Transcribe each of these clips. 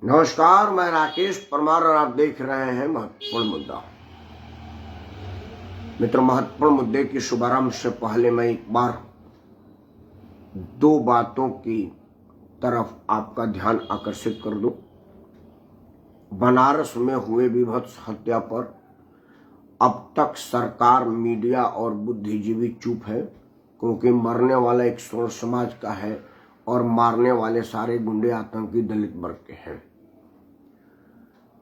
नमस्कार, मैं राकेश परमार और आप देख रहे हैं महत्वपूर्ण मुद्दा। मित्र, महत्वपूर्ण मुद्दे की शुभारंभ से पहले मैं एक बार दो बातों की तरफ आपका ध्यान आकर्षित कर दूं। बनारस में हुए विभत्स हत्या पर अब तक सरकार, मीडिया और बुद्धिजीवी चुप है, क्योंकि मरने वाला एक स्वर्ण समाज का है और मारने वाले सारे गुंडे आतंकी दलित वर्ग के हैं।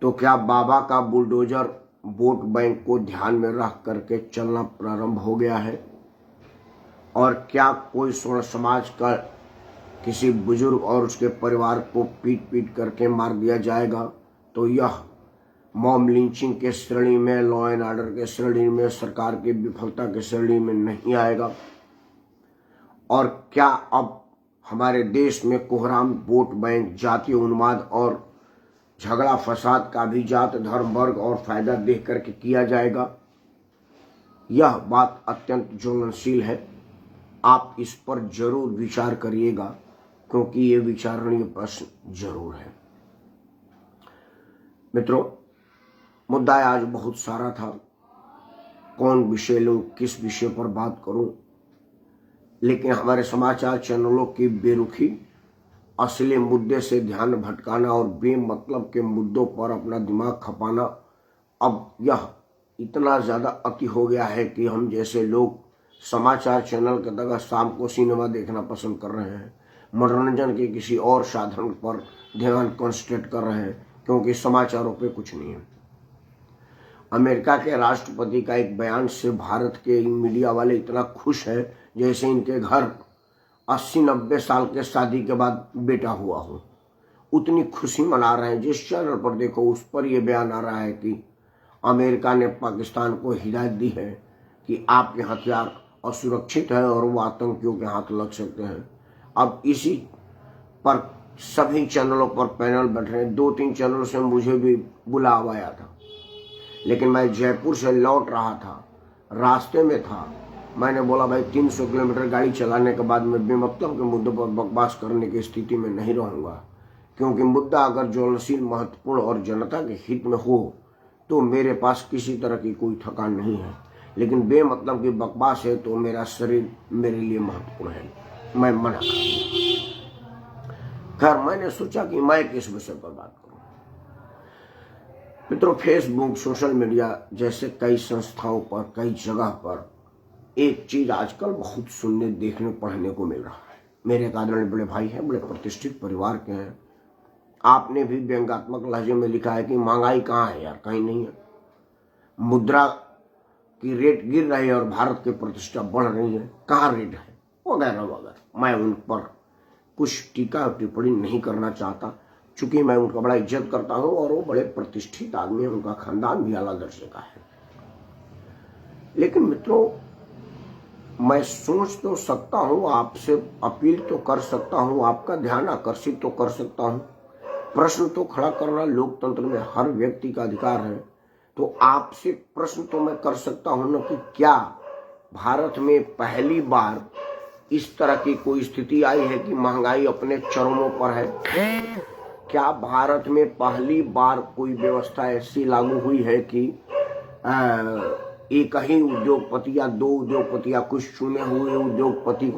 तो क्या बाबा का बुलडोजर वोट बैंक को ध्यान में रख करके चलना प्रारंभ हो गया है? और क्या कोई स्वर्ण समाज का किसी बुजुर्ग और उसके परिवार को पीट पीट करके मार दिया जाएगा तो यह मॉब लिंचिंग के श्रेणी में, लॉ एंड ऑर्डर के श्रेणी में, सरकार की विफलता के श्रेणी में नहीं आएगा? और क्या अब हमारे देश में कोहराम, वोट बैंक, जातीय उन्माद और झगड़ा फसाद का भी जात, धर्म, वर्ग और फायदा देख करके किया जाएगा? यह बात अत्यंत ज्वलनशील है। आप इस पर जरूर विचार करिएगा, क्योंकि ये विचारणीय प्रश्न जरूर है। मित्रों, मुद्दा आज बहुत सारा था। कौन विषय लूं, किस विषय पर बात करूं, लेकिन हमारे समाचार चैनलों की बेरुखी, असली मुद्दे से ध्यान भटकाना और बेमतलब के मुद्दों पर अपना दिमाग खपाना अब यह इतना ज्यादा अति हो गया है कि हम जैसे लोग समाचार चैनल के जगह शाम को सिनेमा देखना पसंद कर रहे हैं, मनोरंजन के किसी और साधन पर ध्यान कंसंट्रेट कर रहे हैं, क्योंकि समाचारों पे कुछ नहीं है। अमेरिका के राष्ट्रपति का एक बयान से भारत के मीडिया वाले इतना खुश है जैसे इनके घर 80-90 साल के शादी के बाद बेटा हुआ हो, उतनी खुशी मना रहे हैं। जिस चैनल पर देखो उस पर यह बयान आ रहा है कि अमेरिका ने पाकिस्तान को हिदायत दी है कि आपके हथियार असुरक्षित है और वो आतंकियों के हाथ लग सकते हैं। अब इसी पर सभी चैनलों पर पैनल बैठ रहे हैं। 2-3 चैनलों से मुझे भी बुलावा आया था, लेकिन मैं जयपुर से लौट रहा था, रास्ते में था। मैंने बोला भाई 300 किलोमीटर गाड़ी चलाने के बाद मैं बेमतलब के मुद्दों पर बकवास करने की स्थिति में नहीं रहूंगा, क्योंकि मुद्दा अगर ज्वलनशील, महत्वपूर्ण और जनता के हित में हो तो मेरे पास किसी तरह की कोई थकान नहीं है। लेकिन बेमतलब की बकवास है तो मेरा शरीर मेरे लिए महत्वपूर्ण है, मैं मना करूंगा। खैर, मैंने सोचा कि मैं किस विषय पर बात करूं। मित्रों, फेसबुक, सोशल मीडिया जैसे कई संस्थाओं पर, कई जगह पर एक चीज आजकल बहुत सुनने, देखने, पढ़ने को मिल रहा है। मेरे एक आदरणीय बड़े भाई हैं, बड़े प्रतिष्ठित परिवार के हैं। आपने भी व्यंग्यात्मक लहजे में लिखा है कि महंगाई कहाँ है यार? कहीं नहीं है। मुद्रा की रेट गिर रही है और भारत की प्रतिष्ठा बढ़ रही है, कहाँ रेट है, वगैरह वगैरह। मैं उन पर कुछ टीका और टिप्पणी नहीं करना चाहता, चूंकि मैं उनका बड़ा इज्जत करता हूं और वो बड़े प्रतिष्ठित आदमी है, उनका खानदान भी आला दर्जे का है। लेकिन मित्रों, मैं सोच तो सकता हूं, आपसे अपील तो कर सकता हूं, आपका ध्यान आकर्षित तो कर सकता हूं, प्रश्न तो खड़ा करना लोकतंत्र में हर व्यक्ति का अधिकार है। तो आपसे प्रश्न तो मैं कर सकता हूं ना कि क्या भारत में पहली बार इस तरह की कोई स्थिति आई है कि महंगाई अपने चरमों पर है? क्या भारत में पहली बार कोई व्यवस्था ऐसी लागू हुई है कि एक ही उद्योगपति या 2 उद्योगपति या कुछ चुने हुए उद्योगपति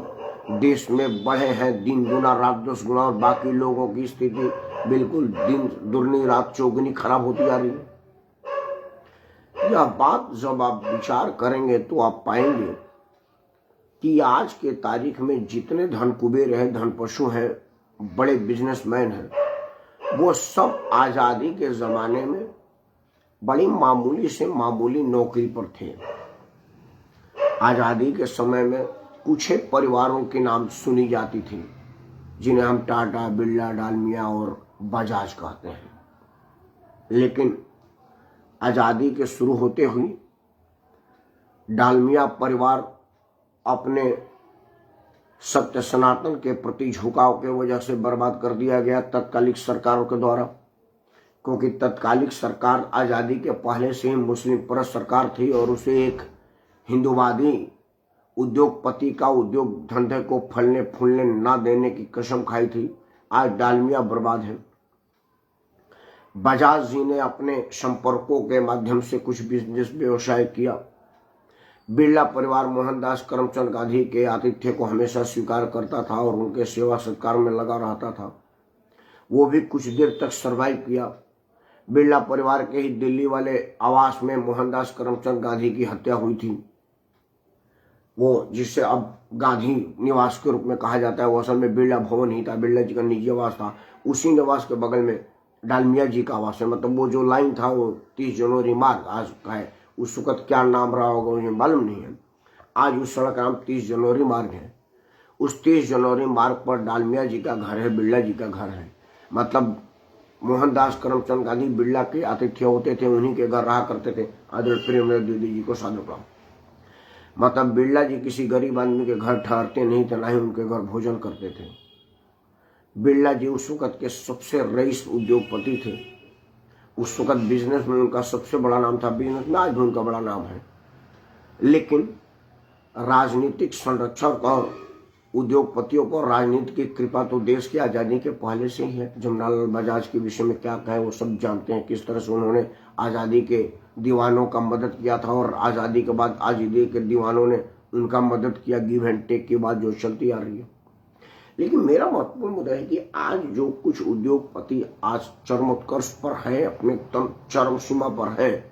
देश में बढ़े हैं, दिन दुना रात 10 गुना, और बाकी लोगों की स्थिति बिल्कुल दिन दुगनी रात चौगुनी खराब होती जा रही है? यह बात जब आप विचार करेंगे तो आप पाएंगे कि आज के तारीख में जितने धन कुबेर हैं, धन पशु हैं, बड़े बिजनेसमैन हैं, वो सब आजादी के जमाने में बड़ी मामूली से मामूली नौकरी पर थे। आजादी के समय में कुछ एक परिवारों के नाम सुनी जाती थी, जिन्हें हम टाटा, बिरला, डालमिया और बजाज कहते हैं। लेकिन आजादी के शुरू होते हुए डालमिया परिवार अपने सत्य सनातन के प्रति झुकाव के वजह से बर्बाद कर दिया गया तत्कालिक सरकारों के द्वारा, क्योंकि तत्कालिक सरकार आजादी के पहले से ही मुस्लिम परस्त सरकार थी और उसे एक हिंदूवादी उद्योगपति का उद्योग धंधे को फलने फूलने ना देने की कसम खाई थी। आज डालमिया बर्बाद है। बजाज जी ने अपने संपर्कों के माध्यम से कुछ बिजनेस व्यवसाय किया। बिरला परिवार मोहनदास करमचंद गांधी के आतिथ्य को हमेशा स्वीकार करता था और उनके सेवा सत्कार में लगा रहता था। वो भी कुछ देर तक सरवाइव किया। बिरला परिवार के ही दिल्ली वाले आवास में मोहनदास करमचंद गांधी की हत्या हुई थी। वो जिसे अब गांधी निवास के रूप में कहा जाता है, वो असल में बिरला भवन ही था, बिरला जी का निजी आवास था। उसी निवास के बगल में डालमिया जी का आवास है। मतलब वो जो लाइन था वो 30 जनवरी मार्ग आज का है। उस वक्त क्या नाम रहा होगा मुझे मालूम नहीं है। आज उस सड़क का नाम 30 जनवरी मार्ग है। उस 30 जनवरी मार्ग पर डालमिया जी का घर है, बिरला जी का घर है। मतलब मोहनदास करमचंद गांधी बिरला के आतिथ्य होते थे, उन्हीं के घर रहा करते थे। आदरणीय प्रेमचंद द्विवेदी जी को सादर प्रणाम। मतलब बिरला जी किसी गरीब आदमी के घर ठहरते नहीं थे, ना ही उनके घर भोजन करते थे। बिरला जी उस वक्त के सबसे रईस उद्योगपति थे। उस वक्त बिजनेस में उनका सबसे बड़ा नाम था। बिजनेस में आज भी उनका बड़ा नाम है, लेकिन राजनीतिक संरक्षक और उद्योगपतियों को राजनीति की कृपा तो देश की आज़ादी के पहले से ही है। जमनालाल बजाज के विषय में क्या कहें, वो सब जानते हैं। किस तरह से उन्होंने आज़ादी के दीवानों का मदद किया था और आज़ादी के बाद आज़ादी के दीवानों ने उनका मदद किया। गिव एंड टेक की बात जो चलती आ रही है। लेकिन मेरा महत्वपूर्ण मुद्दा है कि आज जो कुछ उद्योगपति आज चरमोत्कर्ष पर है, अपने चरम सीमा पर है,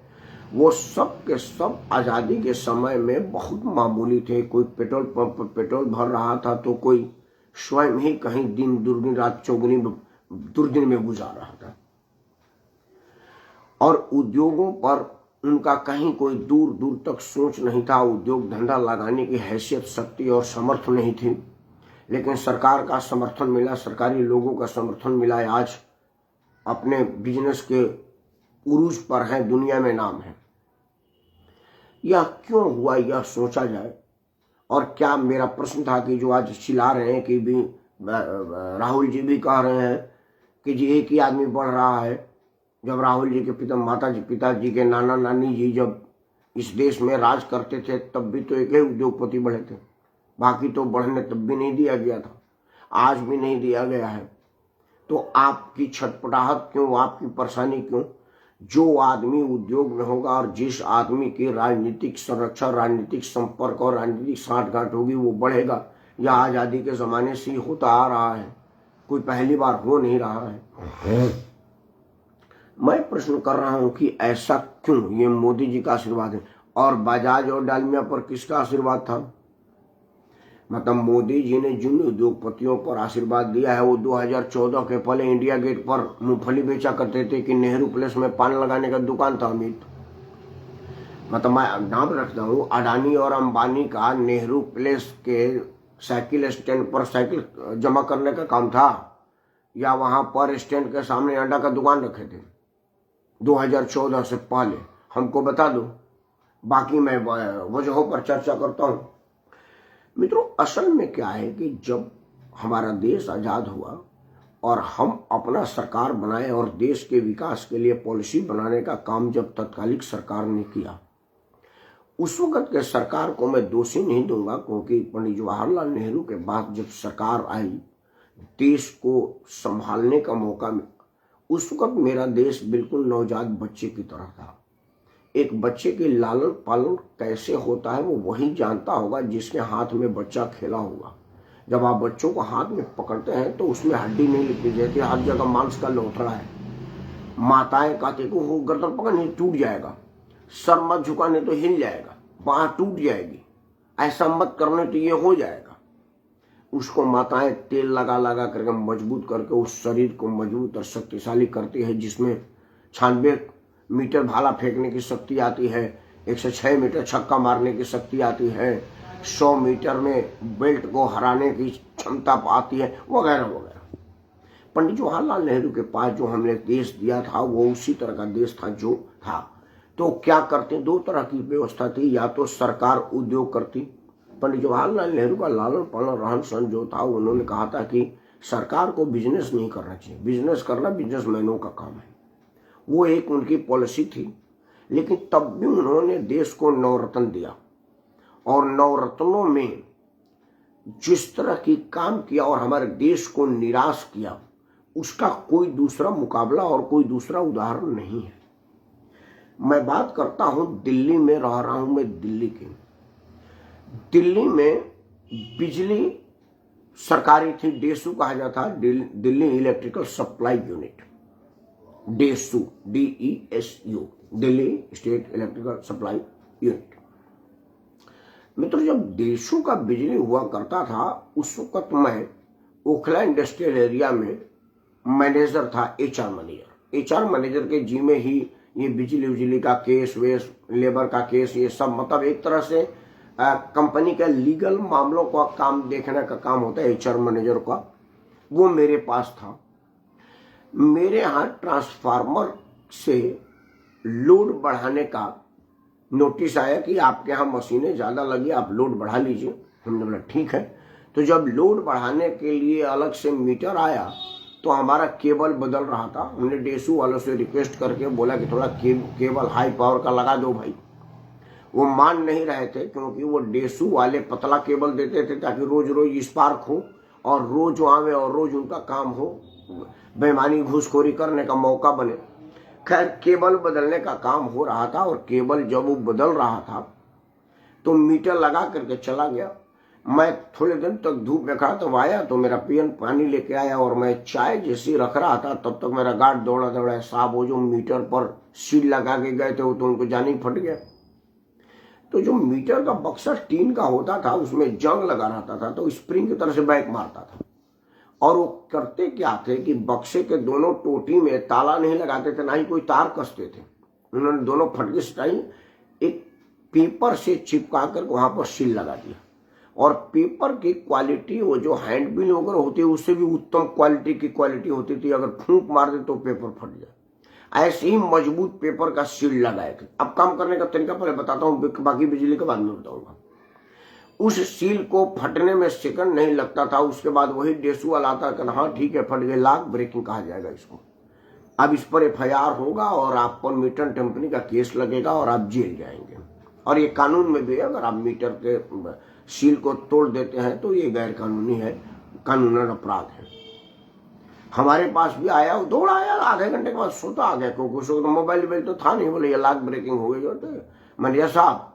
वो सब के सब आज़ादी के समय में बहुत मामूली थे। कोई पेट्रोल पंप पर पेट्रोल भर रहा था तो कोई स्वयं ही कहीं दिन दुर्दिन रात चौगुनी दुर्दिन में गुजार रहा था। और उद्योगों पर उनका कहीं कोई दूर दूर तक सोच नहीं था। उद्योग धंधा लगाने की हैसियत, शक्ति और समर्थ नहीं थी। लेकिन सरकार का समर्थन मिला, सरकारी लोगों का समर्थन मिला। आज अपने बिजनेस के उरूज पर है, दुनिया में नाम है। यह क्यों हुआ, यह सोचा जाए। और क्या मेरा प्रश्न था कि जो आज चिल्ला रहे हैं कि भी राहुल जी भी कह रहे हैं कि जी एक ही आदमी बढ़ रहा है। जब राहुल जी के पिताजी के नाना नानी जी जब इस देश में राज करते थे तब भी तो एक ही उद्योगपति बढ़े थे, बाकी तो बढ़ने तब भी नहीं दिया गया था, आज भी नहीं दिया गया है। तो आपकी छटपटाहट क्यों, आपकी परेशानी क्यों? जो आदमी उद्योग में होगा और जिस आदमी की राजनीतिक संरक्षण, राजनीतिक संपर्क और राजनीतिक साठगांठ होगी वो बढ़ेगा। यह आज़ादी के ज़माने से ही होता आ रहा है, कोई पहली बार हो नहीं रहा है। मैं प्रश्न कर रहा हूं कि ऐसा क्यों? ये मोदी जी का आशीर्वाद है। और बजाज और डालमिया पर किसका आशीर्वाद था? मतलब मोदी जी ने जिन उद्योगपतियों पर आशीर्वाद दिया है वो 2014 के पहले इंडिया गेट पर मूंगफली बेचा करते थे कि नेहरू प्लेस में पान लगाने का दुकान था अमित। मतलब मैं नाम रखता हूँ, अडानी और अंबानी का नेहरू प्लेस के साइकिल स्टैंड पर साइकिल जमा करने का काम था, या वहां पर स्टैंड के सामने अंडा का दुकान रखे थे 2014 से पहले? हमको बता दो, बाकी मैं वजहों पर चर्चा करता हूं। मित्रों, असल में क्या है कि जब हमारा देश आजाद हुआ और हम अपना सरकार बनाए और देश के विकास के लिए पॉलिसी बनाने का काम जब तत्कालिक सरकार ने किया, उस वक्त के सरकार को मैं दोषी नहीं दूंगा, क्योंकि पंडित जवाहरलाल नेहरू के बाद जब सरकार आई, देश को संभालने का मौका मिला। उस वक्त मेरा देश बिल्कुल नवजात बच्चे की तरह था। एक बच्चे की लालन पालन कैसे होता है वो वही जानता होगा जिसके हाथ में बच्चा खेला होगा। जब आप बच्चों को हाथ में पकड़ते हैं तो उसमें हड्डी नहीं लिपटी रहती, हर जगह मांस का लोथड़ा है। माताएं कहती को वो गर्दन पकड़ने टूट जाएगा, सर मत झुकाने तो हिल जाएगा, बांह टूट जाएगी, ऐसा मत करने तो ये हो जाएगा। उसको माताएं तेल लगा लगा करके मजबूत करके उस शरीर को मजबूत और शक्तिशाली करती है, जिसमें 96 मीटर भाला फेंकने की शक्ति आती है, 106 मीटर छक्का मारने की शक्ति आती है, 100 मीटर में बेल्ट को हराने की क्षमता आती है, वगैरह वगैरह। पंडित जवाहरलाल नेहरू के पास जो हमने देश दिया था वो उसी तरह का देश था जो था। तो क्या करते, दो तरह की व्यवस्था थी, या तो सरकार उद्योग करती। पंडित जवाहरलाल नेहरू का लालन पालन रहन सहन जो था, उन्होंने कहा था कि सरकार को बिजनेस नहीं करना चाहिए, बिजनेस करना बिजनेसमैनों का काम है। वो एक उनकी पॉलिसी थी। लेकिन तब भी उन्होंने देश को नवरत्न दिया, और नवरत्नों में जिस तरह की काम किया और हमारे देश को निराश किया, उसका कोई दूसरा मुकाबला और कोई दूसरा उदाहरण नहीं है। मैं बात करता हूं, दिल्ली में रह रहा हूं मैं, दिल्ली की। दिल्ली में बिजली सरकारी थी, डेसू कहा जाता है, Delhi electrical supply unit, DESU, DESU, Delhi state electrical supply unit. मित्रों, जब डेसू का बिजली हुआ करता था उस वक्त मैं ओखला इंडस्ट्रियल एरिया में मैनेजर था, HR मैनेजर। HR मैनेजर के जी में ही ये बिजली का केस वेस, लेबर का केस, ये सब, मतलब एक तरह से कंपनी के लीगल मामलों का काम देखने का काम होता है HR मैनेजर का, वो मेरे पास था। मेरे यहाँ ट्रांसफार्मर से लोड बढ़ाने का नोटिस आया कि आपके यहाँ मशीनें ज़्यादा लगी, आप लोड बढ़ा लीजिए। हमने बोला ठीक है। तो जब लोड बढ़ाने के लिए अलग से मीटर आया तो हमारा केबल बदल रहा था। हमने डेसू वालों से रिक्वेस्ट करके बोला कि थोड़ा केबल हाई पावर का लगा दो भाई। वो मान नहीं रहे थे, क्योंकि वो डेसू वाले पतला केबल देते थे ताकि रोज रोज स्पार्क हो और रोज आवे और रोज उनका काम हो, बेईमानी घूसखोरी करने का मौका बने। खैर, केबल बदलने का काम हो रहा था और केबल जब वो बदल रहा था तो मीटर लगा करके चला गया। मैं थोड़े दिन तक धूप में खड़ा, तो आया तो मेरा पियन पानी लेके आया और मैं चाय जैसी रख रहा था, तब तक मेरा गार्ड दौड़ा दौड़ा, साहब वो जो मीटर पर सील लगा के गए थे वो तो उनको जान ही फट गया। तो जो मीटर का बक्सा टीन का होता था उसमें जंग लगा रहता था, तो स्प्रिंग की तरह से बैक मारता था। और वो करते क्या थे कि बक्से के दोनों टोटी में ताला नहीं लगाते थे, ना ही कोई तार कसते थे। उन्होंने दोनों फटके सटाई, एक पेपर से चिपका कर वहां पर सील लगा दिया। और पेपर की क्वालिटी, वो जो हैंड बिल वगैरह होती है उससे भी उत्तम क्वालिटी की क्वालिटी होती थी। अगर फूंक मार दे तो पेपर फट जाए, ऐसे ही मजबूत पेपर का सील लगाए थे। अब काम करने का तरीका पहले बताता हूँ, बाकी बिजली के बाद में बताऊंगा। उस सील को फटने में सेकंड नहीं लगता था। उसके बाद वही डेसू वाला आता है, हाँ ठीक है फट गए, लॉक ब्रेकिंग कहा जाएगा इसको। अब इस पर FIR होगा और आप पर मीटर टेम्पनी का केस लगेगा और आप जेल जाएंगे। और ये कानून में भी, अगर आप मीटर के सील को तोड़ देते हैं तो ये गैर कानूनी है, कानूनन अपराध है। हमारे पास भी आया, दौड़ा आया, आधे घंटे के बाद सोता आ गया, क्योंकि उसको तो मोबाइल तो था नहीं। बोले ये लॉक ब्रेकिंग हो गई। मैंने साहब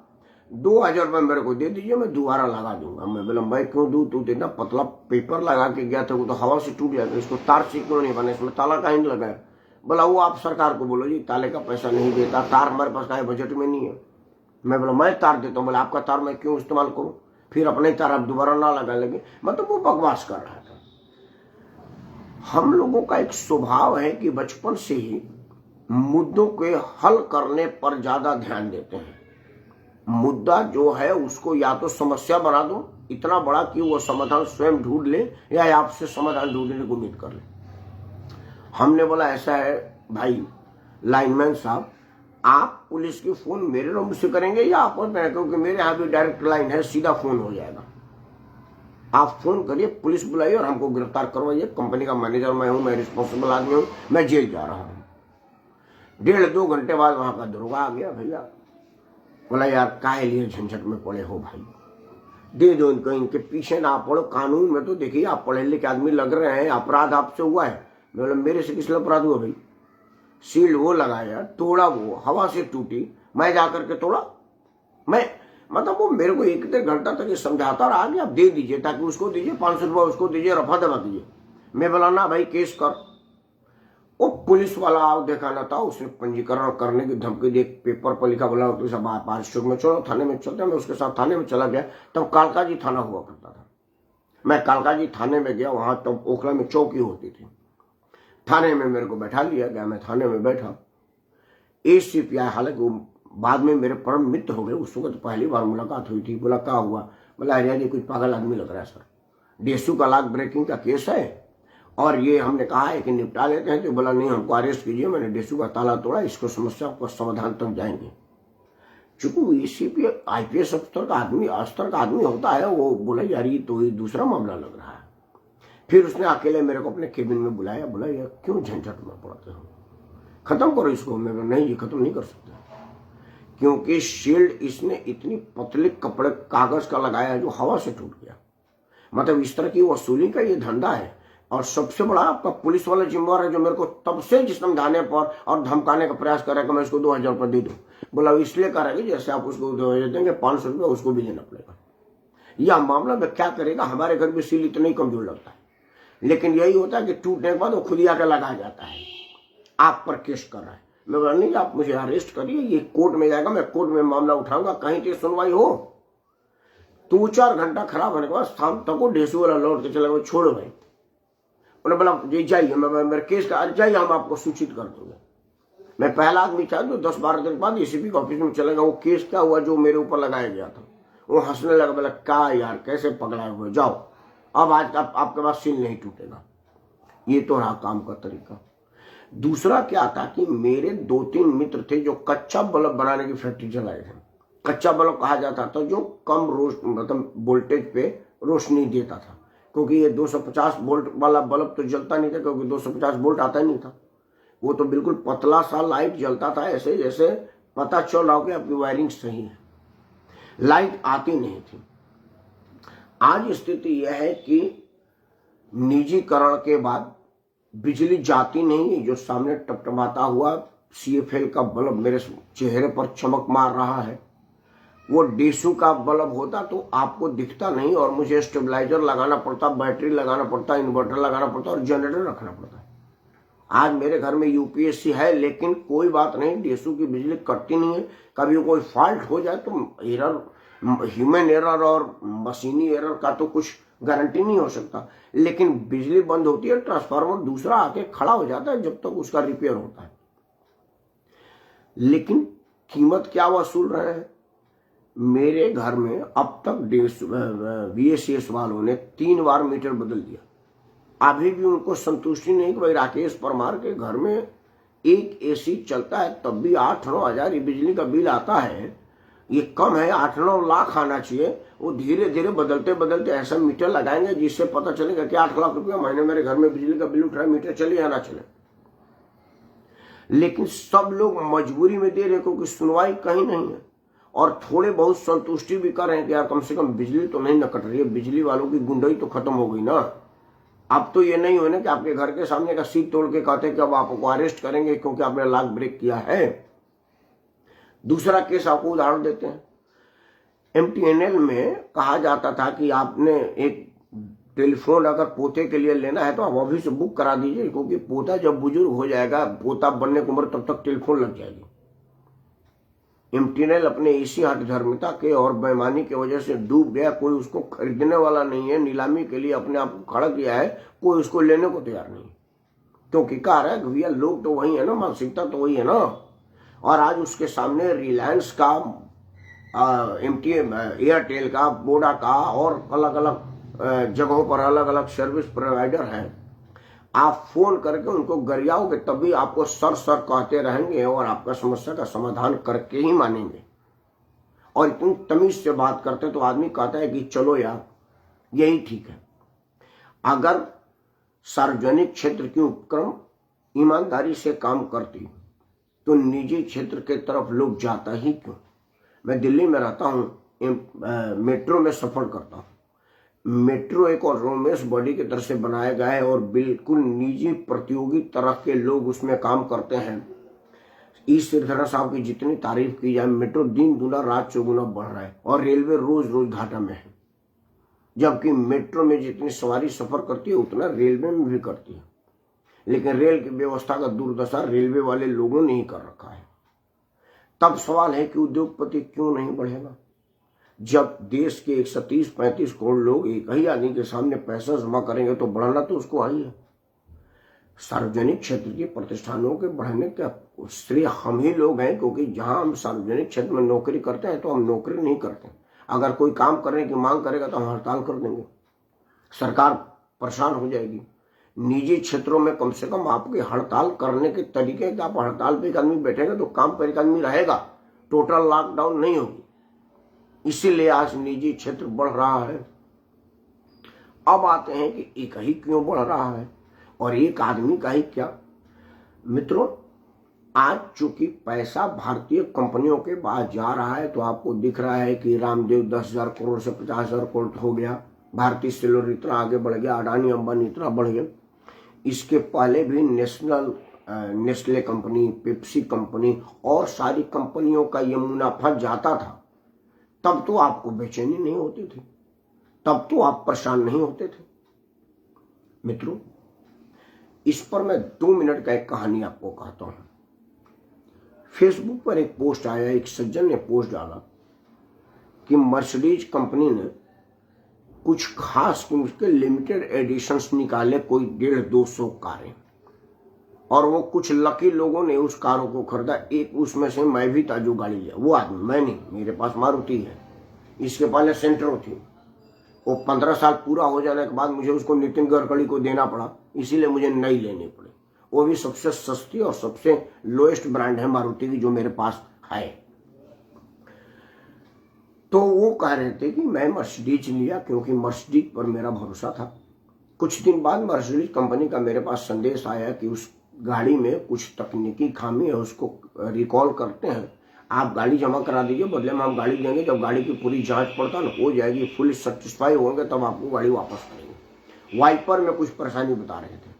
2000 रुपये मेरे को दे दीजिए, मैं दोबारा लगा दूंगा। मैं बोला मैं क्यों दूं, तू इतना पतला पेपर लगा के गया था, वो तो हवा से टूट जाएगा, इसको तार से क्यों नहीं बना, इसमें ताला कहीं नहीं लगा है। बोला वो आप सरकार को बोलो जी, ताले का पैसा नहीं देता, तार हमारे पास कहीं बजट में नहीं है। मैं बोला मैं तार देता हूँ। बोला आपका तार मैं क्यों इस्तेमाल करूँ, फिर अपने तार आप दोबारा ना लगा लेंगे। मतलब वो बकवास कर रहा था। हम लोगों का एक स्वभाव है कि बचपन से ही मुद्दों के हल करने पर ज्यादा ध्यान देते हैं। मुद्दा जो है उसको या तो समस्या बना दो इतना बड़ा कि वो समाधान स्वयं ढूंढ ले, या आपसे समाधान ढूंढने की उम्मीद कर ले। हमने बोला ऐसा है भाई लाइनमैन साहब, आप पुलिस की फोन मेरे रूम से करेंगे या आप, क्योंकि मेरे यहाँ भी डायरेक्ट लाइन है, सीधा फोन हो जाएगा। आप फोन करिए, पुलिस बुलाइए और हमको गिरफ्तार करवाइए। कंपनी का मैनेजर मैं हूं, मैं रिस्पॉन्सिबल आदमी हूं, मैं जेल जा रहा हूं। 1.5-2 घंटे बाद वहां का दरोगा आ गया। भैया बोला यार काहे लिए झंझट में पड़े हो भाई, दे दो इनको, इनके पीछे ना पड़ो। कानून में तो देखिए आप पढ़े लिखे आदमी लग रहे हैं, अपराध आपसे हुआ है। बोला मेरे से किस लिए अपराध हुआ भाई, सील वो लगाया, तोड़ा, वो हवा से टूटी, मैं जाकर के तोड़ा। मैं मतलब वो मेरे को 1-1.5 घंटा तक ये समझाता रहा कि आप दे दीजिए, ताकि उसको दीजिए 500 रुपये, उसको दीजिए, रफा दफा कीजिए। मैं बोला ना भाई केस कर। वो पुलिस वाला आओ देखा ना था, उसने पंजीकरण करने की धमकी दी, पेपर पर लिखा। बोला तो सब पारिश्रमिक में चलो थाने में चलते हैं। मैं उसके साथ थाने में चला गया। तब कालका जी थाना हुआ करता था। मैं कालका जी थाने में गया, वहां तब ओखला में चौकी होती थी। थाने में मेरे को बैठा लिया गया, मैं थाने में बैठा। ACPI, हालांकि बाद में मेरे परम मित्र हो गए, उस वक्त पहली बार मुलाकात हुई थी। बोला क्या हुआ, बोला अरे जी कुछ पागल आदमी लग रहा है सर, डेसू का लॉक ब्रेकिंग का केस है और ये हमने कहा है कि निपटा लेते हैं। तो बोला नहीं हमको अरेस्ट कीजिए, मैंने डेसू का ताला तोड़ा, इसको समस्या को समाधान तक जाएंगे। चूंकि ACPI IPS स्तर का आदमी होता है, वो बोला यार ये तो दूसरा मामला लग रहा है। फिर उसने अकेले मेरे को अपने केबिन में बुलाया। बोला यार क्यों झंझट में पड़ते हो, खत्म करो इसको। मैं नहीं ये खत्म नहीं कर सकते, क्योंकि शील्ड इसने इतनी पतले कपड़े कागज का लगाया जो हवा से टूट गया। मतलब इस तरह की वसूली का ये धंधा है। और सबसे बड़ा आपका पुलिस वाला जिम्मेवार है, जो मेरे को तब से समझाने पर और धमकाने का प्रयास कर रहा है कि मैं इसको 2000 रुपये दे दूं। बोला इसलिए करेंगे जैसे आप उसको देंगे 500 रुपये उसको भी देना पड़ेगा। यह मामला में क्या करेगा, हमारे घर में सील इतना ही कमजोर लगता है, लेकिन यही होता है कि टूटने के बाद वो खुद ही आकर लगा जाता है, आप पर केस कर रहा है। मैं बोला नहीं, आप मुझे अरेस्ट करिए, ये कोर्ट में जाएगा, मैं कोर्ट में मामला उठाऊंगा, कहीं तो सुनवाई हो। 2-4 घंटा खराब होने के बाद शाम तक वो ढेसू वाला लौट के चला गया, छोड़ो भाई। उन्हें बोला जी जाइए, मैं मेरे केस का जाइए, हम आपको सूचित कर देंगे। मैं पहला आदमी था जो 10-12 दिन बाद एसीपी के ऑफिस में चला गया। वो केस क्या हुआ जो मेरे ऊपर लगाया गया था, वो हंसने लगा, बोला क्या यार कैसे पकड़ाए हुए, जाओ अब आज आपके पास सील नहीं टूटेगा। ये तो रहा काम का तरीका। दूसरा क्या था कि मेरे 2-3 मित्र थे जो कच्चा बल्ब बनाने की फैक्ट्री चलाए थे। कच्चा बल्ब कहा जाता था जो कम मतलब वोल्टेज पे रोशनी देता था, क्योंकि ये 250 वोल्ट वाला बल्ब तो जलता नहीं था, क्योंकि 250 वोल्ट आता ही नहीं था। वो तो बिल्कुल पतला सा लाइट जलता था, ऐसे जैसे पता चल रहा हो कि आपकी वायरिंग सही है, लाइट आती नहीं थी। आज स्थिति यह है कि निजीकरण के बाद बिजली जाती नहीं है। जो सामने टपटपाता हुआ CFL का बल्ब मेरे चेहरे पर चमक मार रहा है, वो डेसू का बल्ब होता तो आपको दिखता नहीं, और मुझे स्टेबलाइजर लगाना पड़ता, बैटरी लगाना पड़ता, इन्वर्टर लगाना पड़ता और जनरेटर रखना पड़ता। आज मेरे घर में UPSC है, लेकिन कोई बात नहीं, डेसू की बिजली कटती नहीं है। कभी कोई फॉल्ट हो जाए तो एरर, ह्यूमन एरर और मशीनी एरर का तो कुछ गारंटी नहीं हो सकता, लेकिन बिजली बंद होती है, ट्रांसफार्मर दूसरा आके खड़ा हो जाता है जब तक उसका रिपेयर होता है। लेकिन कीमत क्या वसूल रहे हैं मेरे घर में? अब तक VSS वालों ने 3 बार मीटर बदल दिया, अभी भी उनको संतुष्टि नहीं कि भाई राकेश परमार के घर में एक AC चलता है तब भी 8-9 हजार बिजली का बिल आता है। ये कम है, 8-9 लाख आना चाहिए। वो धीरे धीरे बदलते बदलते ऐसा मीटर लगाएंगे जिससे पता चलेगा कि 8 लाख रुपया महीने मेरे घर में बिजली का बिल उठ रहा है, मीटर चले या ना चले। लेकिन सब लोग मजबूरी में दे रहे हैं, क्योंकि सुनवाई कहीं नहीं है, और थोड़े बहुत संतुष्टि भी कर रहे हैं कि यार कम से कम बिजली तो नहीं न कट रही है, बिजली वालों की गुंडाई तो खत्म हो गई ना। अब तो ये नहीं हो ना कि आपके घर के सामने का सीट तोड़ के कहते हैं कि अब आपको अरेस्ट करेंगे क्योंकि आपने लॉक ब्रेक किया है। दूसरा केस आपको उदाहरण देते हैं। MTNL में कहा जाता था कि आपने एक टेलीफोन अगर पोते के लिए लेना है तो आप अभी से बुक करा दीजिए, क्योंकि पोता जब बुजुर्ग हो जाएगा, पोता बनने की उम्र, तब तक टेलीफोन लग जाएगी। MTNL अपने इसी हठधर्मिता के और बेईमानी की वजह से डूब गया। कोई उसको खरीदने वाला नहीं है, नीलामी के लिए अपने आप को खड़ा किया है, कोई उसको लेने को तैयार नहीं, क्योंकि कह रहा है कि भैया लोग तो वही है ना, मानसिकता तो वही है ना। और आज उसके सामने रिलायंस का, एयरटेल का, वोडा का और अलग अलग जगहों पर अलग अलग सर्विस प्रोवाइडर हैं। आप फोन करके उनको गरियाओगे तभी आपको सर सर कहते रहेंगे और आपका समस्या का समाधान करके ही मानेंगे। और इतनी तमीज से बात करते तो आदमी कहता है कि चलो यार यही ठीक है। अगर सार्वजनिक क्षेत्र की उपक्रम ईमानदारी से काम करती तो निजी क्षेत्र के तरफ लोग जाता ही क्यों? मैं दिल्ली में रहता हूँ, मेट्रो में सफर करता हूँ। मेट्रो एक और रोमेश बॉडी की तरह से बनाया गया है और बिल्कुल निजी प्रतियोगी तरह के लोग उसमें काम करते हैं। श्रीधरन साहब की जितनी तारीफ की जाए, मेट्रो दिन दुना रात चौगुना बढ़ रहा है और रेलवे रोज रोज घाटा में है। जबकि मेट्रो में जितनी सवारी सफर करती है उतना रेलवे में भी करती है, लेकिन रेल की व्यवस्था का दुर्दशा रेलवे वाले लोगों ने ही कर रखा है। तब सवाल है कि उद्योगपति क्यों नहीं बढ़ेगा? जब देश के 130-135 करोड़ लोग एक ही आदमी के सामने पैसा जमा करेंगे तो बढ़ाना तो उसको आई है। सार्वजनिक क्षेत्र के प्रतिष्ठानों के बढ़ने का श्रेय हम ही लोग हैं, क्योंकि जहां हम सार्वजनिक क्षेत्र में नौकरी करते हैं तो हम नौकरी नहीं करते। अगर कोई काम करने की मांग करेगा तो हम हड़ताल कर देंगे, सरकार परेशान हो जाएगी। निजी क्षेत्रों में कम से कम आपके हड़ताल करने के तरीके कि आप हड़ताल पे एक आदमी बैठेगा तो काम पर एक आदमी रहेगा, टोटल लॉकडाउन नहीं होगी। इसीलिए आज निजी क्षेत्र बढ़ रहा है। अब आते हैं कि एक ही क्यों बढ़ रहा है और एक आदमी का ही क्या? मित्रों, आज चूंकि पैसा भारतीय कंपनियों के पास जा रहा है तो आपको दिख रहा है कि रामदेव 10,000 करोड़ से 50,000 करोड़ हो गया, भारतीय सेलुलर इतना आगे बढ़ गया, अडानी अंबानी इतना बढ़ गया। इसके पहले भी नेस्ले कंपनी, पेप्सी कंपनी और सारी कंपनियों का ये मुनाफा जाता था, तब तो आपको बेचैनी नहीं होती थी, तब तो आप परेशान नहीं होते थे। मित्रों, इस पर मैं 2 मिनट का एक कहानी आपको कहता हूं। फेसबुक पर एक पोस्ट आया, एक सज्जन ने पोस्ट डाला कि मर्सिडीज कंपनी ने कुछ खास उसके लिमिटेड एडिशंस निकाले, कोई 150-200 कारें, और वो कुछ लकी लोगों ने उस कारों को खरीदा। एक उसमें से मैं भी था जो गाड़ी लिया, वो आदमी मैं नहीं, मेरे पास मारुति है, इसके पहले सेंट्रो थी। वो 15 साल पूरा हो जाने के बाद मुझे उसको नितिन गडकरी को देना पड़ा, इसीलिए मुझे नई लेनी पड़ी। वो भी सबसे सस्ती और सबसे लोएस्ट ब्रांड है मारुति की, जो मेरे पास है। तो वो कह रहे थे कि मैं मर्सिडीज लिया क्योंकि मर्सिडीज पर मेरा भरोसा था। कुछ दिन बाद मर्सिडीज कंपनी का मेरे पास संदेश आया कि उस गाड़ी में कुछ तकनीकी खामी है, उसको रिकॉल करते हैं, आप गाड़ी जमा करा दीजिए, बदले में हम गाड़ी देंगे। जब गाड़ी की पूरी जांच पड़ताल हो जाएगी, फुल सेटिस्फाई होंगे, तब आपको गाड़ी वापस करेंगे। वाइपर में कुछ परेशानी बता रहे थे।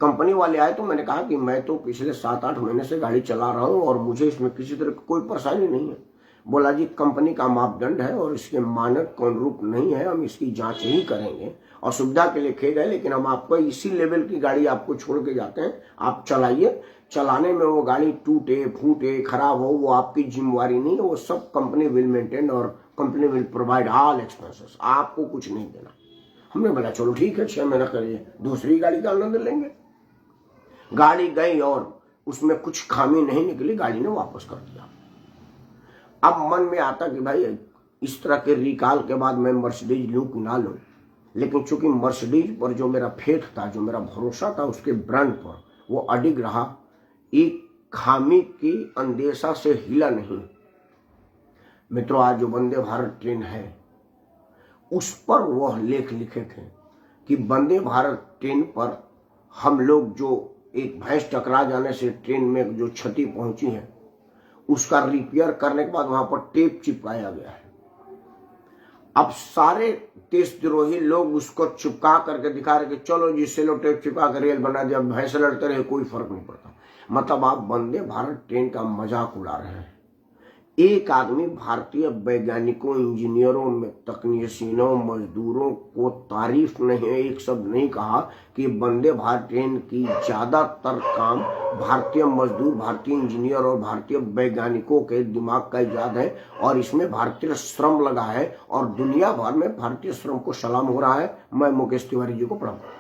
कंपनी वाले आए तो मैंने कहा कि मैं तो पिछले 7-8 महीने से गाड़ी चला रहा हूं और मुझे इसमें किसी तरह की कोई परेशानी नहीं है। बोला जी, कंपनी का मापदंड है और इसके मानक के अनुरूप नहीं है, हम इसकी जांच ही करेंगे और सुविधा के लिए खेद है, लेकिन हम आपको इसी लेवल की गाड़ी आपको छोड़ के जाते हैं, आप चलाइए। चलाने में वो गाड़ी टूटे फूटे खराब हो, वो आपकी जिम्मेवारी नहीं है, वो सब कंपनी विल मेंटेन और company will provide all expenses, आपको कुछ नहीं देना। हमने बोला चलो ठीक है, 6 महीना करिए, दूसरी गाड़ी का आनंद लेंगे। गाड़ी गई और उसमें कुछ खामी नहीं निकली, गाड़ी ने वापस कर दिया। अब मन में आता कि भाई इस तरह के रिकॉल के बाद मैं मर्सिडीज लूं कि ना लूं, लेकिन चूंकि मर्सिडीज पर जो मेरा फेथ था, जो मेरा भरोसा था उसके ब्रांड पर, वो अडिग रहा, एक खामी की अंदेशा से हिला नहीं। मित्रों, आज जो वंदे भारत ट्रेन है उस पर वह लेख लिखे थे कि वंदे भारत ट्रेन पर हम लोग जो एक भैंस टकरा जाने से ट्रेन में जो क्षति पहुंची है उसका रिपेयर करने के बाद वहां पर टेप चिपकाया गया है। अब सारे देशद्रोही लोग उसको चिपका करके दिखा रहे कि चलो जी सेलो टेप चिपका कर रेल बना दिया, भैंस लड़ते रहे, कोई फर्क नहीं पड़ता। मतलब आप वंदे भारत ट्रेन का मजाक उड़ा रहे हैं। एक आदमी भारतीय वैज्ञानिकों, इंजीनियरों में तकनीशियनों, मजदूरों को तारीफ नहीं, एक शब्द नहीं कहा कि वंदे भारत ट्रेन की ज्यादातर काम भारतीय मजदूर, भारतीय इंजीनियर और भारतीय वैज्ञानिकों के दिमाग का इजाद है और इसमें भारतीय श्रम लगा है और दुनिया भर में भारतीय श्रम को सलाम हो रहा है। मैं मुकेश तिवारी जी को प्रणाम करता हूं।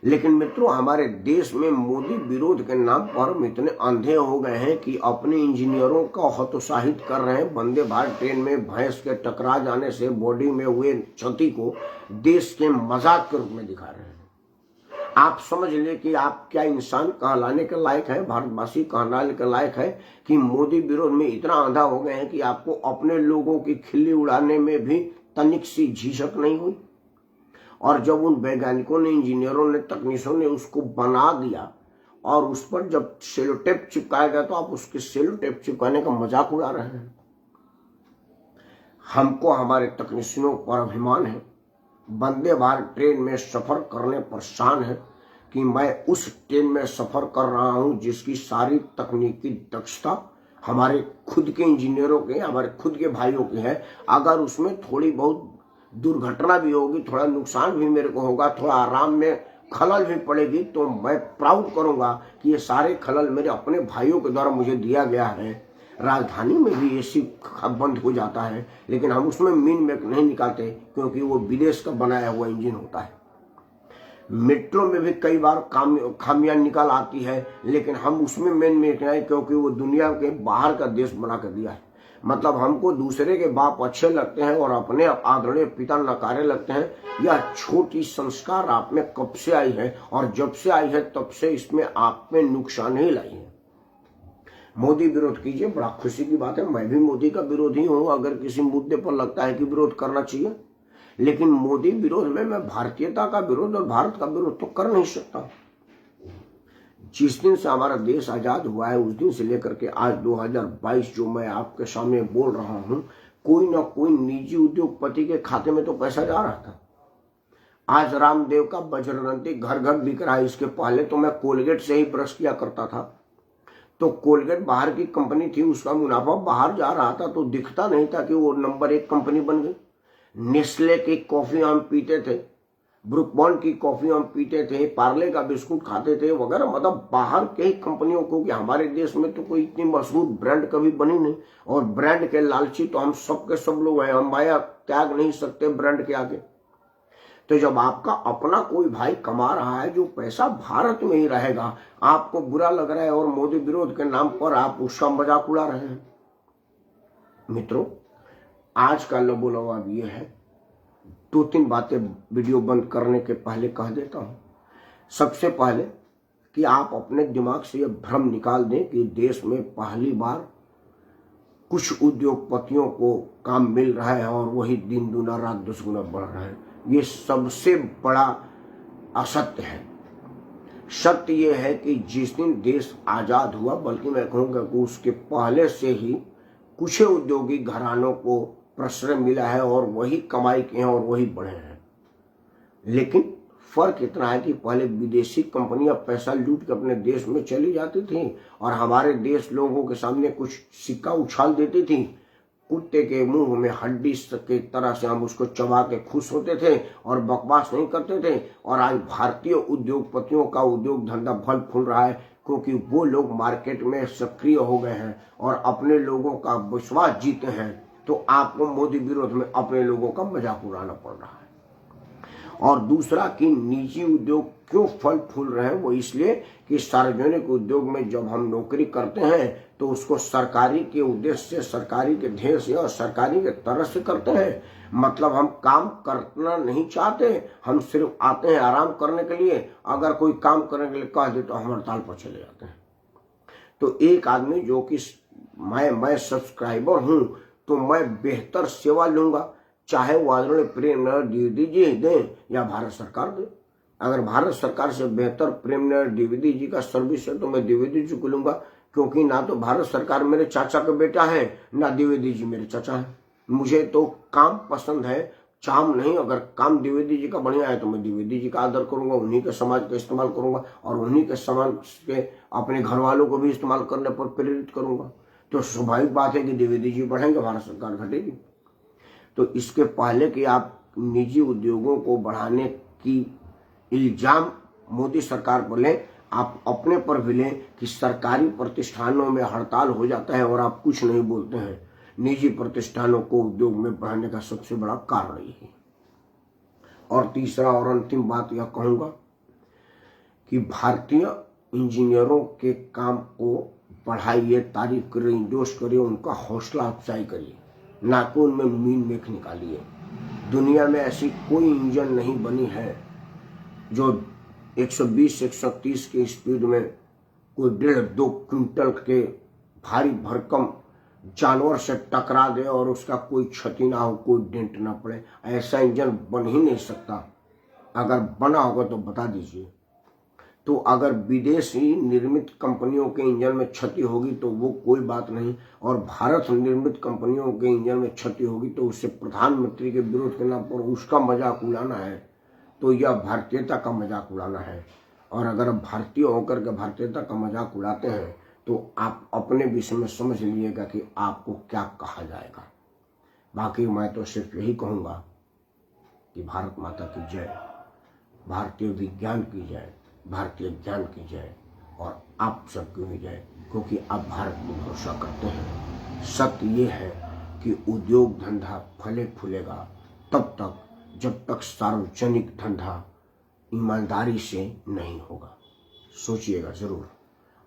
लेकिन मित्रों, हमारे देश में मोदी विरोध के नाम पर हम इतने अंधे हो गए हैं कि अपने इंजीनियरों को हतोत्साहित कर रहे हैं। वंदे भारत ट्रेन में भैंस के टकरा जाने से बॉडी में हुए क्षति को देश के मजाक के रूप में दिखा रहे हैं। आप समझ ले कि आप क्या इंसान कहलाने के लायक है, भारतवासी कहलाने के लायक है कि मोदी विरोध में इतना अंधा हो गए हैं कि आपको अपने लोगों की खिल्ली उड़ाने में भी तनिक सी झिझक नहीं हुई। और जब उन वैज्ञानिकों ने, इंजीनियरों ने, तकनीशियनों ने उसको बना दिया और उस पर जब सेलो टेप चिपकाया गया तो आप उसके सेलो टेप चिपकाने का मजाक उड़ा रहे हैं। हमको हमारे तकनीशियनों पर अभिमान है, वंदे भारत ट्रेन में सफर करने पर शान है कि मैं उस ट्रेन में सफर कर रहा हूं जिसकी सारी तकनीकी दक्षता हमारे खुद के इंजीनियरों के, हमारे खुद के भाइयों की है। अगर उसमें थोड़ी बहुत दुर्घटना भी होगी, थोड़ा नुकसान भी मेरे को होगा, थोड़ा आराम में खलल भी पड़ेगी, तो मैं प्राउड करूंगा कि ये सारे खलल मेरे अपने भाइयों के द्वारा मुझे दिया गया है। राजधानी में भी एसी बंद हो जाता है, लेकिन हम उसमें मीन मेक नहीं निकालते क्योंकि वो विदेश का बनाया हुआ इंजन होता है। मेट्रो में भी कई बार खामियां निकल आती है, लेकिन हम उसमें मेन मेक नहीं, क्योंकि वो दुनिया के बाहर का देश बना कर दिया है। मतलब हमको दूसरे के बाप अच्छे लगते हैं और अपने आदरणीय पिता नकारे लगते हैं। यह छोटी संस्कार आप में कब से आई है और जब से आई है तब से इसमें आप में नुकसान ही लाई है। मोदी विरोध कीजिए, बड़ा खुशी की बात है। मैं भी मोदी का विरोधी हूं अगर किसी मुद्दे पर लगता है कि विरोध करना चाहिए, लेकिन मोदी विरोध में मैं भारतीयता का विरोध और भारत का विरोध तो कर नहीं सकता। जिस दिन से हमारा देश आजाद हुआ है उस दिन से लेकर के आज 2022 जो मैं आपके सामने बोल रहा हूं, कोई ना कोई निजी उद्योगपति के खाते में तो पैसा जा रहा था। आज रामदेव का वज्रदंती घर घर बिक रहा है। इसके पहले तो मैं कोलगेट से ही ब्रश किया करता था, तो कोलगेट बाहर की कंपनी थी, उसका मुनाफा बाहर जा रहा था, तो दिखता नहीं था कि वो नंबर 1 कंपनी बन गई। नेस्ले की कॉफी हम पीते थे, ब्रुक बॉन्ड की कॉफी हम पीते थे, पार्ले का बिस्कुट खाते थे वगैरह, मतलब बाहर के ही कंपनियों को, कि हमारे देश में तो कोई इतनी मशहूर ब्रांड कभी बनी नहीं। और ब्रांड के लालची तो हम सब के सब लोग हैं, हम माया त्याग नहीं सकते ब्रांड के आगे। तो जब आपका अपना कोई भाई कमा रहा है जो पैसा भारत में ही रहेगा, आपको बुरा लग रहा है और मोदी विरोध के नाम पर आप उसका मजाक उड़ा रहे हैं। मित्रों, आज का लबोलबाब ये है, 2-3 बातें वीडियो बंद करने के पहले कह देता हूं। सबसे पहले कि आप अपने दिमाग से यह भ्रम निकाल दें कि देश में पहली बार कुछ उद्योगपतियों को काम मिल रहा है और वही दिन दूना रात 10 गुना बढ़ रहा है। ये सबसे बड़ा असत्य है। सत्य ये है कि जिस दिन देश आजाद हुआ, बल्कि मैं कहूँगा कि उसके पहले से ही कुछ औद्योगिक घरानों को प्रश्रय मिला है और वही कमाई के हैं और वही बढ़े हैं। लेकिन फर्क इतना है कि पहले विदेशी कंपनियां पैसा लूट के अपने देश में चली जाती थी और हमारे देश लोगों के सामने कुछ सिक्का उछाल देती थी। कुत्ते के मुंह में हड्डी के तरह से हम उसको चबा के खुश होते थे और बकवास नहीं करते थे। और आज भारतीय उद्योगपतियों का उद्योग धंधा फल फूल रहा है, क्योंकि वो लोग मार्केट में सक्रिय हो गए हैं और अपने लोगों का विश्वास जीते हैं। तो आपको मोदी विरोध में अपने लोगों का मजाक उड़ाना पड़ रहा है। और दूसरा कि निजी उद्योग क्यों फल फूल रहे हैं, वो इसलिए कि सार्वजनिक उद्योग में जब हम नौकरी करते हैं तो उसको सरकारी के उद्देश्य से, सरकारी के ध्येय से और सरकारी के तरह से करते हैं। मतलब हम काम करना नहीं चाहते, हम सिर्फ आते हैं आराम करने के लिए। अगर कोई काम करने के लिए कह दे तो हम हड़ताल पर चले जाते हैं। तो एक आदमी जो कि मैं सब्सक्राइबर हूं, तो मैं बेहतर सेवा लूंगा, चाहे वो आदरणीय प्रेमनगर द्विवेदी जी दें या भारत सरकार दे। अगर भारत सरकार से बेहतर प्रेमनगर द्विवेदी जी का सर्विस है तो मैं द्विवेदी जी को लूंगा, क्योंकि ना तो भारत सरकार मेरे चाचा का बेटा है, ना द्विवेदी जी मेरे चाचा है। मुझे तो काम पसंद है, चाम नहीं। अगर काम द्विवेदी जी का बढ़िया है तो मैं द्विवेदी जी का आदर करूंगा, उन्हीं के समाज का इस्तेमाल करूंगा और उन्हीं के समाज के अपने घर वालों को भी इस्तेमाल करने पर प्रेरित करूंगा। तो स्वाभाविक बात है कि द्विवेदी जी बढ़ेंगे, भारत सरकार घटेगी। तो इसके पहले कि आप निजी उद्योगों को बढ़ाने की इल्जाम मोदी सरकार पर लें, आप अपने पर भी लें कि सरकारी प्रतिष्ठानों में हड़ताल हो जाता है और आप कुछ नहीं बोलते हैं। निजी प्रतिष्ठानों को उद्योग में बढ़ाने का सबसे बड़ा कारण यही है। और तीसरा और अंतिम बात यह कहूंगा कि भारतीय इंजीनियरों के काम को बढ़ाइए, तारीफ करिए, इंडोर्स करिए, उनका हौसला अफजाई करिए, ना कि उनमें मीन मेख निकालिए। दुनिया में ऐसी कोई इंजन नहीं बनी है जो 120-130 की स्पीड में कोई 1.5-2 क्विंटल के भारी भरकम जानवर से टकरा दे और उसका कोई क्षति ना हो, कोई डेंट ना पड़े। ऐसा इंजन बन ही नहीं सकता। अगर बना होगा तो बता दीजिए। तो अगर विदेशी निर्मित कंपनियों के इंजन में क्षति होगी तो वो कोई बात नहीं, और भारत निर्मित कंपनियों के इंजन में क्षति होगी तो उससे प्रधानमंत्री के विरोध के नाम पर उसका मजाक उड़ाना है, तो यह भारतीयता का मजाक उड़ाना है। और अगर आप भारतीय होकर के भारतीयता का मजाक उड़ाते हैं तो आप अपने विषय में समझ लीजिएगा कि आपको क्या कहा जाएगा। बाकी मैं तो सिर्फ यही कहूँगा कि भारत माता की जय, भारतीय विज्ञान की जय, भारतीय ज्ञान की जय और आप सबकी भी जय, क्योंकि आप भारत में भरोसा करते हैं। सत्य ये है कि उद्योग धंधा फले फूलेगा तब तक जब तक सार्वजनिक धंधा ईमानदारी से नहीं होगा। सोचिएगा जरूर,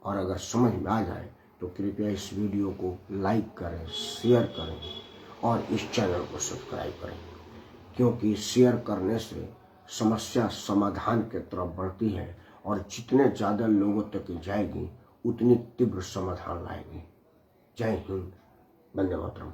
और अगर समझ में आ जाए तो कृपया इस वीडियो को लाइक करें, शेयर करें और इस चैनल को सब्सक्राइब करें, क्योंकि शेयर करने से समस्या समाधान की तरफ बढ़ती है और जितने ज़्यादा लोगों तक जाएगी उतनी तीव्र समाधान लाएगी। जय हिंद, वंदे मातरम।